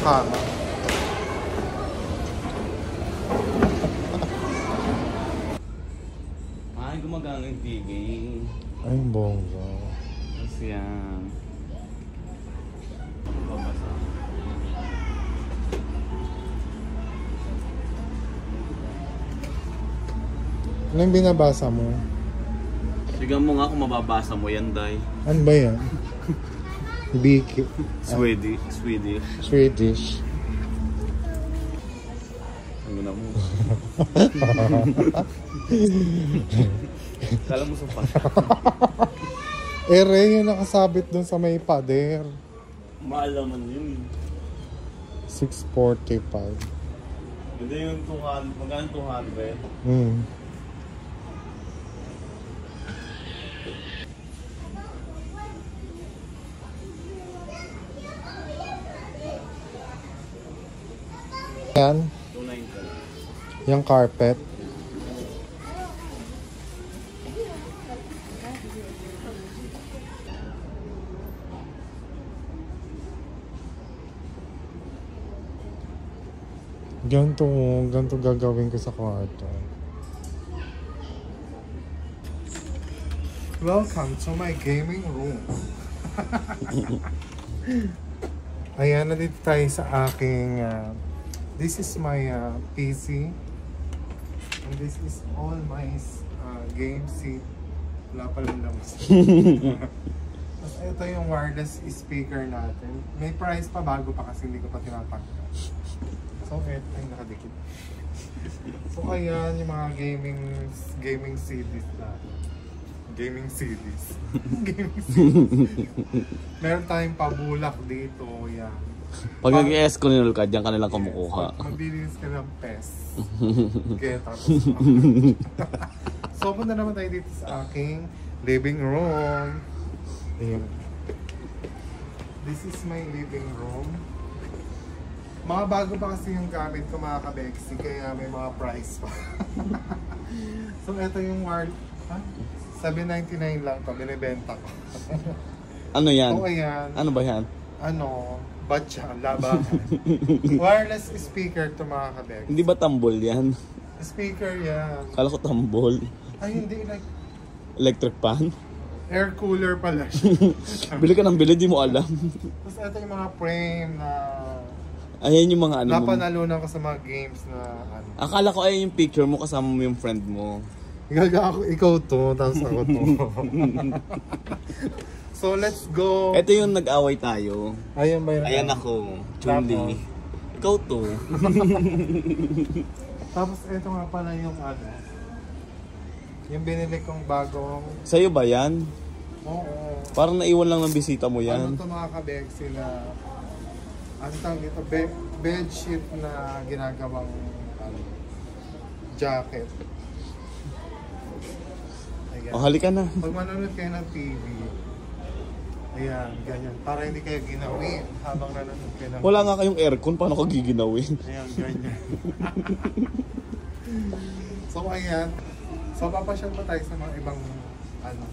kama. Ay, gumagana yung TV. Ay, bongga. Tapos yan. Babasa. Ano yung binabasa mo? Sigan mo nga kung mababasa mo yan, Day. Ano ba yan? BQ. Swedish. Swedish. Ano na mo? Kala mo sa pa. Ere, yung nakasabit dun sa may pader. Maalaman yun. 645. Hindi yung 200. Magkano 200? Hmm. Yan. 290. Yung carpet. Ganito gagawin ko sa kwarto. Welcome to my gaming room. Ayan, nandito tayo sa aking this is my PC and this is all my game seat. Wala palang lamas. Tapos ito yung wireless speaker natin. May price pa, bago pa kasi hindi ko pa tinatanggal. So ito ay nakadikit. So ayan yung mga gaming CDs natin. Gaming CDs. Gaming CDs. Meron tayong pabulak dito, yan. Pag nag-ES ko ninul ka, diyan ka nilang kumukuha. Magbibigis ka ng PES. Get up. So punta naman tayo dito sa aking living room. Ayan. This is my living room. Mga bago pa kasi yung gamit ko, mga kabexi, kaya may mga price pa. So ito yung $7.99 lang to, binibenta ko. Ano yan? So ayan. Ano ba yan? Ano, batya, labahan. Wireless speaker to, mga kabexi. Hindi ba tambol yan? Speaker yan. Kala ko tambol. Ay hindi, like Electric pan? air cooler pala siya. Bili ka ng bili, di mo alam. Tapos ito yung mga frame na Ayan yung mga ano mo. napanalunan ko sa mga games na ano. Akala ko ayan yung picture mo kasama mo yung friend mo. Gaga ako, ikaw to, tapos ako to. So let's go. Ito yung nag-away tayo. Ayan ba yun? Ayan ako, Chun-Li. Ikaw to. Tapos ito nga pala yung ano. Yung binili kong bagong. Sa'yo ba yan? Oo. Parang naiwan lang ng bisita mo yan. Ano to, mga kabexi na ang tawag dito, bedsheet na ginagawang ano, jacket. Ayan. O, halika na. Pag manonood kayo ng TV, ayan, ganyan. Para hindi kayo ginawin habang nanonood kayo ng Wala nga kayong aircon, paano ka giginawin? Ayan, ganyan. So, ayan. So, papasyal pa tayo sa mga ibang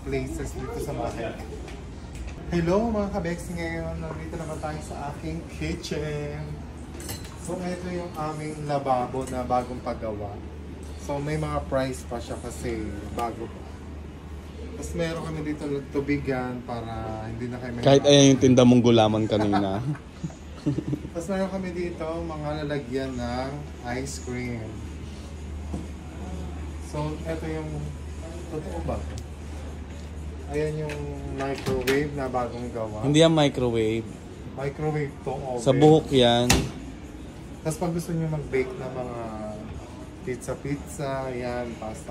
places dito sa bahay. Hello mga kabexi, ngayon nandito naman tayo sa aking kitchen. So ito yung aming lababo na bagong paggawa. So may mga price pa siya kasi bago pa. Tapos meron kami dito tubigan para hindi na kayo may Kahit ayan yung tinda mong gulaman kanina. Tapos meron kami dito mga lalagyan ng ice cream. So ito yung totoo ba? Ayan yung microwave na bagong gawa. Hindi yan microwave. Microwave to oven. Sa buhok yan. Tapos pag gusto nyo mag-bake na mga pizza, yan, pasta.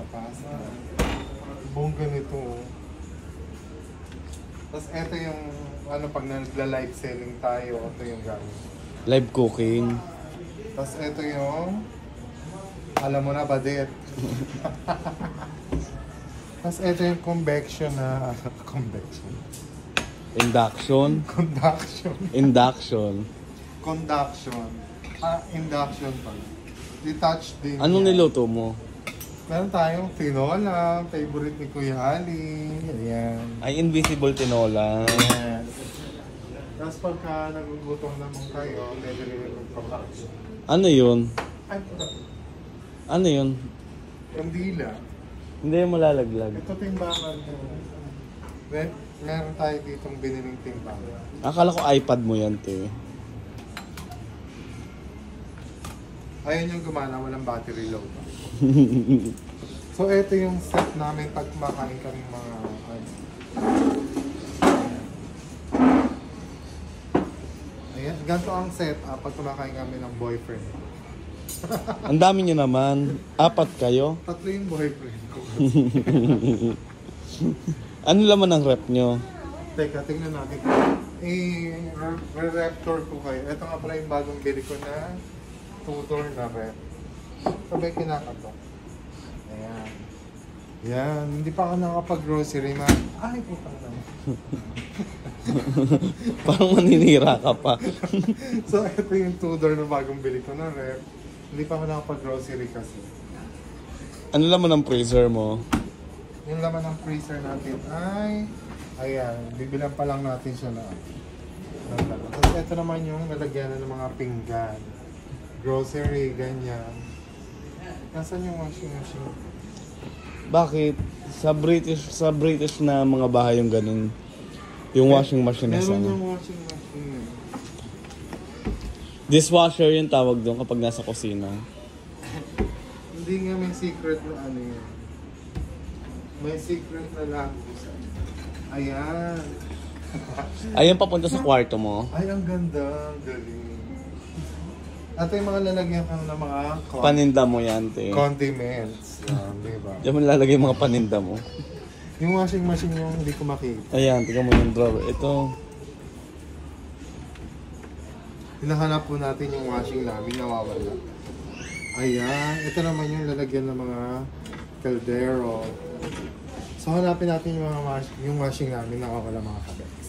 Buong ganito. Tapos eto yung, ano, pag nagla-live selling tayo, ito yung gamit. Live cooking. Tapos eto yung, alam mo na, badet. Tapos ito yung convection na, convection. Induction. Conduction. Induction. Conduction. Induction pala. Detached din. Anong yan. niluto mo? Meron tayong tinola, favorite ni Kuya Ali. Ayan. Ay, invisible tinola. Ayan. Tapos pagka nagugutom naman kayo, pwede rin magpapakain. Ano yun? Ay, Ano yun? yung dila. Hindi mo lalaglag. Ito timbangan ko. Meron tayo ditong biniling timbangan. Akala ko iPad mo yan, te. Ayun yung gumana, walang battery low. So, ito yung set namin pag kumakain kami mga ayan, ganito ang set pag kumakain kami ng boyfriend. Ang dami nyo naman. 4 kayo? 3 yung boyfriend ko. Ano laman ang rep nyo? Teka, tingnan natin. Re-rep tour ko kayo. Ito nga pala yung bagong bili ko na two-door na rep. Sabay kinakatok. Ayan. Yan. Hindi pa ako nakapag-grocery na. Ay, putang naman. Parang maninira ka pa. So, ito yung two-door na bagong bili ko na rep. Hindi pa ako nakapag-grocery kasi. Ano laman ang freezer mo? Yung laman ng freezer natin ay... Ayan, bibilang pa lang natin siya na. Tapos ito naman yung lalagyan ng mga pinggan. Grocery, ganyan. Nasaan yung washing machine? Bakit? Sa British na mga bahay yung ganun. Yung washing machine na Meron sana. yung washing machine. Dishwasher yung tawag doon kapag nasa kusina. Hindi nga may secret na ano yun. May secret na lagusan. Ayan. Ayun papunta sa kwarto mo. Ay, ang ganda. Ang galing. At yung mga lalagyan kang ng mga Paninda mo yan, te. condiments. Yan, diba? Diyan mo lalagay yung mga paninda mo. Yung washing machine yung hindi ko makita. Ayan, tingnan mo yung drawer. Ito. Hinahanap po natin yung washing namin, nawawala. Ayan, ito naman yung lalagyan ng mga caldero. So hanapin natin yung washing namin, nawawala mga kabeks.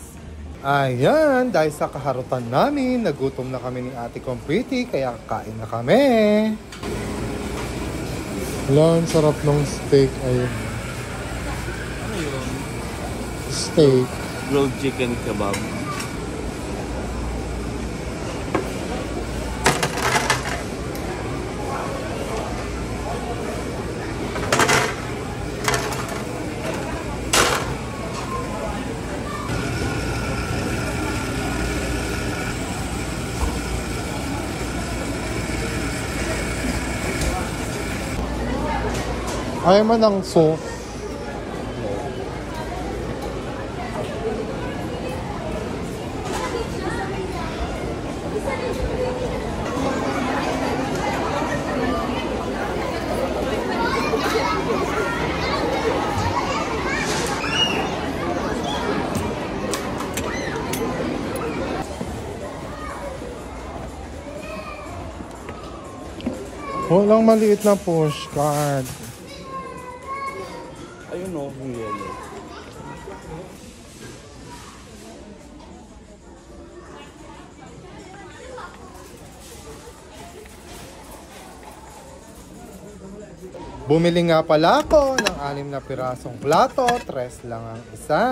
Ayan, dahil sa kaharutan namin, nagutom na kami ni Ate Compriti, kaya kain na kami. Wala, ang sarap ng steak. Ayun. Ano yun? Steak. Grilled chicken kebab. Ayaw man ng sauce. Walang maliit na postcard. Ayun o, yung yellow. Bumili nga pala ako ng 6 na pirasong plato, 3 lang ang isa.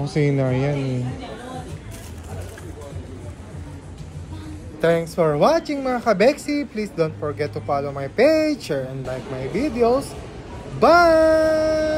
Kusina yan eh. Thanks for watching mga kabeksi. Please don't forget to follow my page, share and like my videos. Bye!